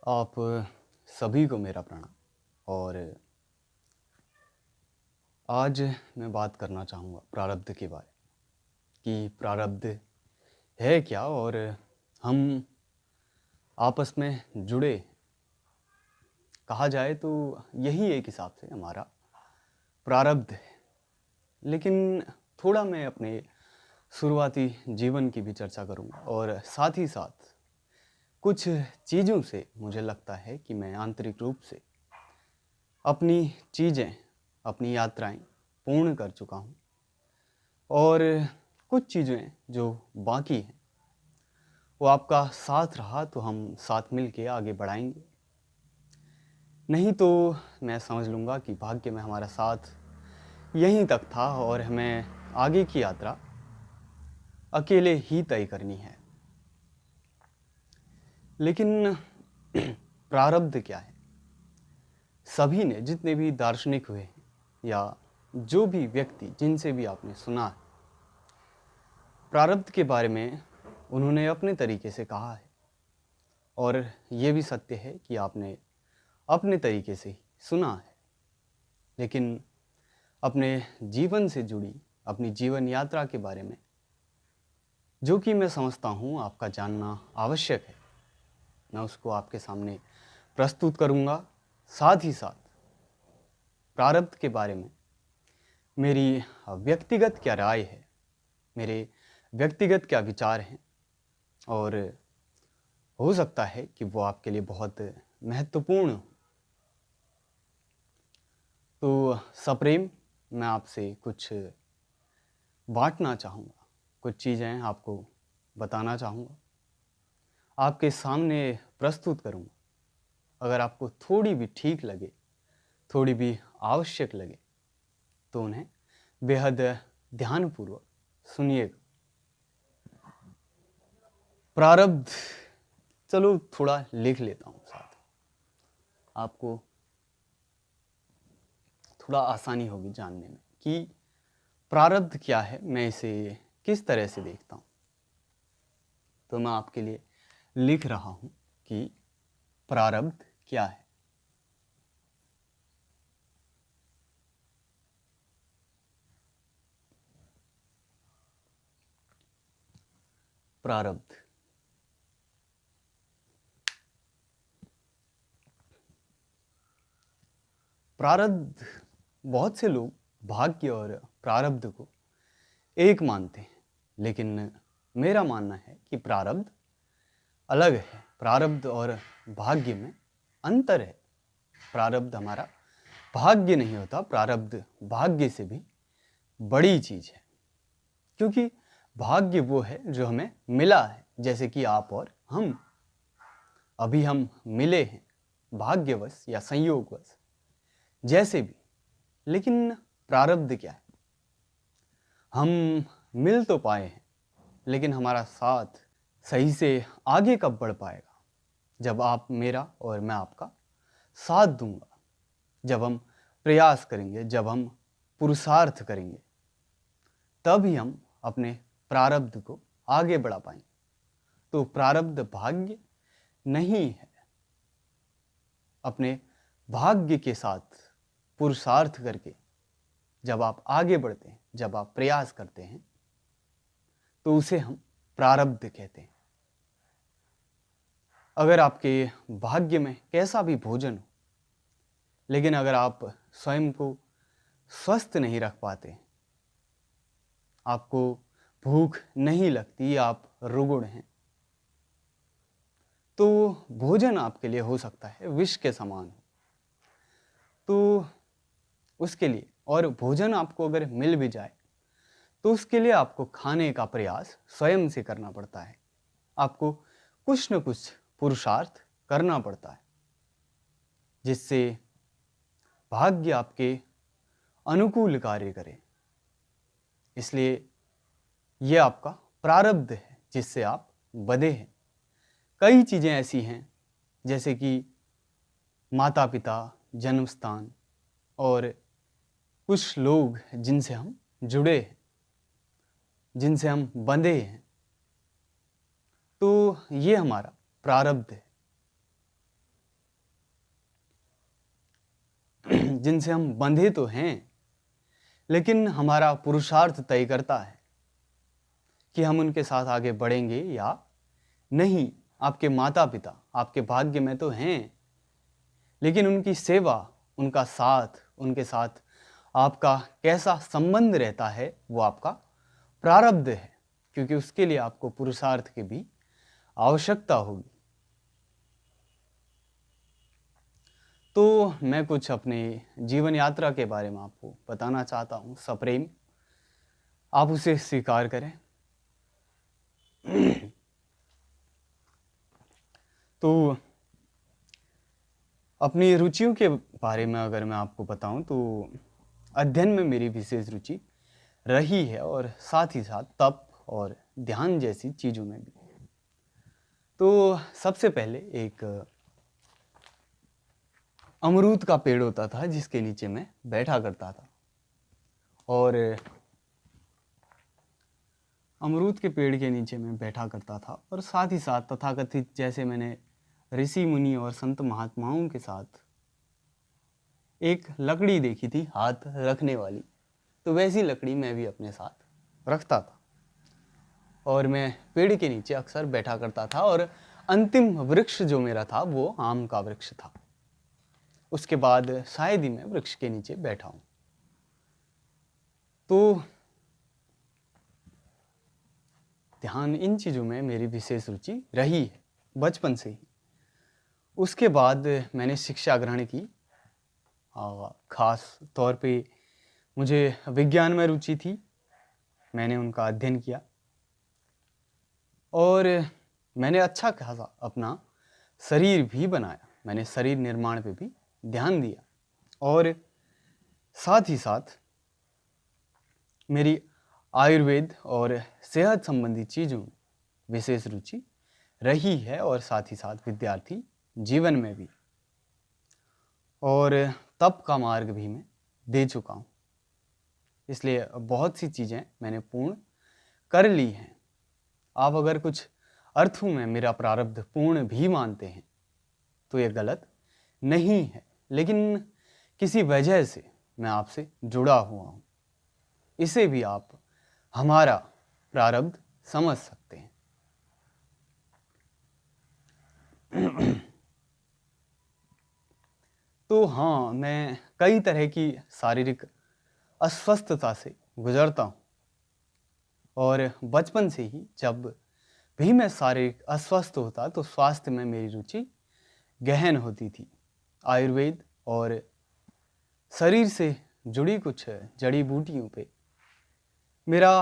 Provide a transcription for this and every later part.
आप सभी को मेरा प्रणाम। और आज मैं बात करना चाहूँगा प्रारब्ध के बारे कि प्रारब्ध है क्या और हम आपस में जुड़े। कहा जाए तो यही एक हिसाब से हमारा प्रारब्ध है। लेकिन थोड़ा मैं अपने शुरुआती जीवन की भी चर्चा करूँगा और साथ ही साथ कुछ चीज़ों से मुझे लगता है कि मैं आंतरिक रूप से अपनी चीज़ें, अपनी यात्राएं पूर्ण कर चुका हूँ और कुछ चीज़ें जो बाकी हैं वो आपका साथ रहा तो हम साथ मिल के आगे बढ़ाएंगे। नहीं तो मैं समझ लूँगा कि भाग्य में हमारा साथ यहीं तक था और हमें आगे की यात्रा अकेले ही तय करनी है। लेकिन प्रारब्ध क्या है? सभी ने, जितने भी दार्शनिक हुए हैं या जो भी व्यक्ति जिनसे भी आपने सुना है, प्रारब्ध के बारे में उन्होंने अपने तरीके से कहा है। और ये भी सत्य है कि आपने अपने तरीके से ही सुना है, लेकिन अपने जीवन से जुड़ी अपनी जीवन यात्रा के बारे में जो कि मैं समझता हूँ आपका जानना आवश्यक है, मैं उसको आपके सामने प्रस्तुत करूँगा। साथ ही साथ प्रारब्ध के बारे में मेरी व्यक्तिगत क्या राय है, मेरे व्यक्तिगत क्या विचार हैं, और हो सकता है कि वो आपके लिए बहुत महत्वपूर्ण हो। तो सप्रेम, मैं आपसे कुछ बांटना चाहूँगा, कुछ चीज़ें आपको बताना चाहूँगा, आपके सामने प्रस्तुत करूँगा। अगर आपको थोड़ी भी ठीक लगे, थोड़ी भी आवश्यक लगे तो उन्हें बेहद ध्यानपूर्वक सुनिएगा। प्रारब्ध, चलो थोड़ा लिख लेता हूँ साथ, आपको थोड़ा आसानी होगी जानने में कि प्रारब्ध क्या है, मैं इसे किस तरह से देखता हूँ। तो मैं आपके लिए लिख रहा हूँ कि प्रारब्ध क्या है। प्रारब्ध, प्रारब्ध, बहुत से लोग भाग्य और प्रारब्ध को एक मानते हैं, लेकिन मेरा मानना है कि प्रारब्ध अलग है। प्रारब्ध और भाग्य में अंतर है। प्रारब्ध हमारा भाग्य नहीं होता, प्रारब्ध भाग्य से भी बड़ी चीज है, क्योंकि भाग्य वो है जो हमें मिला है। जैसे कि आप और हम अभी हम मिले हैं भाग्यवश या संयोगवश, जैसे भी। लेकिन प्रारब्ध क्या है? हम मिल तो पाए हैं, लेकिन हमारा साथ सही से आगे कब बढ़ पाएगा? जब आप मेरा और मैं आपका साथ दूंगा, जब हम प्रयास करेंगे, जब हम पुरुषार्थ करेंगे, तभी हम अपने प्रारब्ध को आगे बढ़ा पाएंगे। तो प्रारब्ध भाग्य नहीं है। अपने भाग्य के साथ पुरुषार्थ करके जब आप आगे बढ़ते हैं, जब आप प्रयास करते हैं, तो उसे हम प्रारब्ध कहते हैं। अगर आपके भाग्य में कैसा भी भोजन हो, लेकिन अगर आप स्वयं को स्वस्थ नहीं रख पाते, आपको भूख नहीं लगती, आप रुग्ण हैं, तो भोजन आपके लिए हो सकता है विष के समान हो। तो उसके लिए, और भोजन आपको अगर मिल भी जाए तो उसके लिए आपको खाने का प्रयास स्वयं से करना पड़ता है। आपको कुछ न कुछ पुरुषार्थ करना पड़ता है, जिससे भाग्य आपके अनुकूल कार्य करे। इसलिए यह आपका प्रारब्ध है जिससे आप बंधे हैं। कई चीज़ें ऐसी हैं, जैसे कि माता पिता, जन्म स्थान, और कुछ लोग जिनसे हम जुड़े हैं, जिनसे हम बंधे हैं। तो ये हमारा प्रारब्ध है। जिनसे हम बंधे तो हैं, लेकिन हमारा पुरुषार्थ तय करता है कि हम उनके साथ आगे बढ़ेंगे या नहीं। आपके माता पिता आपके भाग्य में तो हैं, लेकिन उनकी सेवा, उनका साथ, उनके साथ आपका कैसा संबंध रहता है वो आपका प्रारब्ध है, क्योंकि उसके लिए आपको पुरुषार्थ की भी आवश्यकता होगी। तो मैं कुछ अपने जीवन यात्रा के बारे में आपको बताना चाहता हूँ सप्रेम, आप उसे स्वीकार करें। तो अपनी रुचियों के बारे में अगर मैं आपको बताऊं तो अध्ययन में मेरी विशेष रुचि रही है, और साथ ही साथ तप और ध्यान जैसी चीज़ों में भी। तो सबसे पहले एक अमरूद का पेड़ होता था जिसके नीचे मैं बैठा करता था, और अमरूद के पेड़ के नीचे मैं बैठा करता था, और साथ ही साथ तथाकथित जैसे मैंने ऋषि मुनि और संत महात्माओं के साथ एक लकड़ी देखी थी हाथ रखने वाली, तो वैसी लकड़ी मैं भी अपने साथ रखता था, और मैं पेड़ के नीचे अक्सर बैठा करता था। और अंतिम वृक्ष जो मेरा था वो आम का वृक्ष था। उसके बाद शायद ही मैं वृक्ष के नीचे बैठा हूं। तो ध्यान, इन चीज़ों में मेरी विशेष रुचि रही है बचपन से ही। उसके बाद मैंने शिक्षा ग्रहण की, खास तौर पे मुझे विज्ञान में रुचि थी, मैंने उनका अध्ययन किया, और मैंने अच्छा खासा अपना शरीर भी बनाया। मैंने शरीर निर्माण पे भी ध्यान दिया, और साथ ही साथ मेरी आयुर्वेद और सेहत संबंधी चीज़ों में विशेष रुचि रही है, और साथ ही साथ विद्यार्थी जीवन में भी। और तप का मार्ग भी मैं दे चुका हूँ, इसलिए बहुत सी चीज़ें मैंने पूर्ण कर ली हैं। आप अगर कुछ अर्थों में मेरा प्रारब्ध पूर्ण भी मानते हैं तो ये गलत नहीं है, लेकिन किसी वजह से मैं आपसे जुड़ा हुआ हूँ, इसे भी आप हमारा प्रारब्ध समझ सकते हैं। तो हाँ, मैं कई तरह की शारीरिक अस्वस्थता से गुजरता हूँ, और बचपन से ही जब भी मैं शारीरिक अस्वस्थ होता तो स्वास्थ्य में मेरी रुचि गहन होती थी। आयुर्वेद और शरीर से जुड़ी कुछ जड़ी बूटियों पे मेरा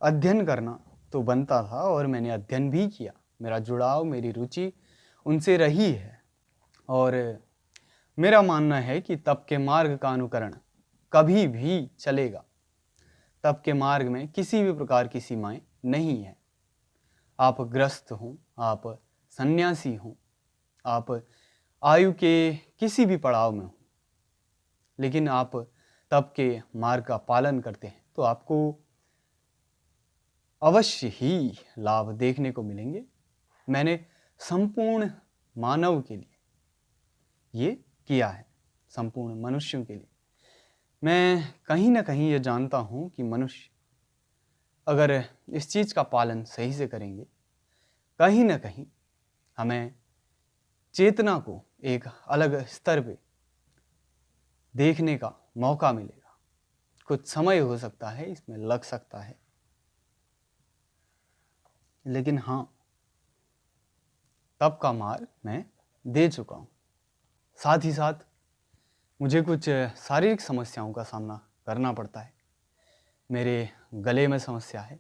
अध्ययन करना तो बनता था, और मैंने अध्ययन भी किया। मेरा जुड़ाव, मेरी रुचि उनसे रही है, और मेरा मानना है कि तप के मार्ग का अनुकरण कभी भी चलेगा। तप के मार्ग में किसी भी प्रकार की सीमाएं नहीं है। आप ग्रस्त हों, आप सन्यासी हों, आप आयु के किसी भी पड़ाव में हों, लेकिन आप तप के मार्ग का पालन करते हैं तो आपको अवश्य ही लाभ देखने को मिलेंगे। मैंने संपूर्ण मानव के लिए ये किया है, संपूर्ण मनुष्यों के लिए। मैं कहीं ना कहीं ये जानता हूँ कि मनुष्य अगर इस चीज़ का पालन सही से करेंगे, कहीं ना कहीं हमें चेतना को एक अलग स्तर पे देखने का मौका मिलेगा। कुछ समय हो सकता है, इसमें लग सकता है, लेकिन हाँ, तप का मार्ग मैं दे चुका हूँ। साथ ही साथ मुझे कुछ शारीरिक समस्याओं का सामना करना पड़ता है। मेरे गले में समस्या है,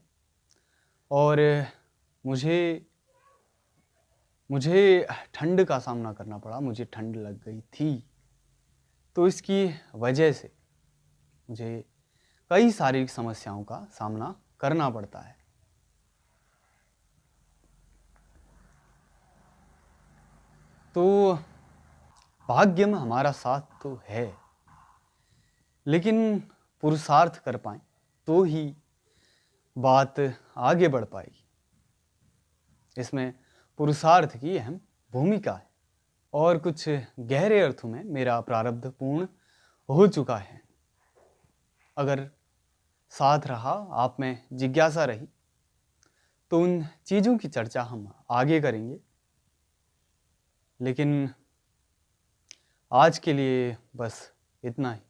और मुझे ठंड का सामना करना पड़ा। मुझे ठंड लग गई थी, तो इसकी वजह से मुझे कई शारीरिक समस्याओं का सामना करना पड़ता है। तो भाग्य में हमारा साथ तो है, लेकिन पुरुषार्थ कर पाएं तो ही बात आगे बढ़ पाएगी। इसमें पुरुषार्थ की अहम भूमिका है, और कुछ गहरे अर्थों में मेरा प्रारब्ध पूर्ण हो चुका है। अगर साथ रहा, आप में जिज्ञासा रही, तो उन चीज़ों की चर्चा हम आगे करेंगे। लेकिन आज के लिए बस इतना ही।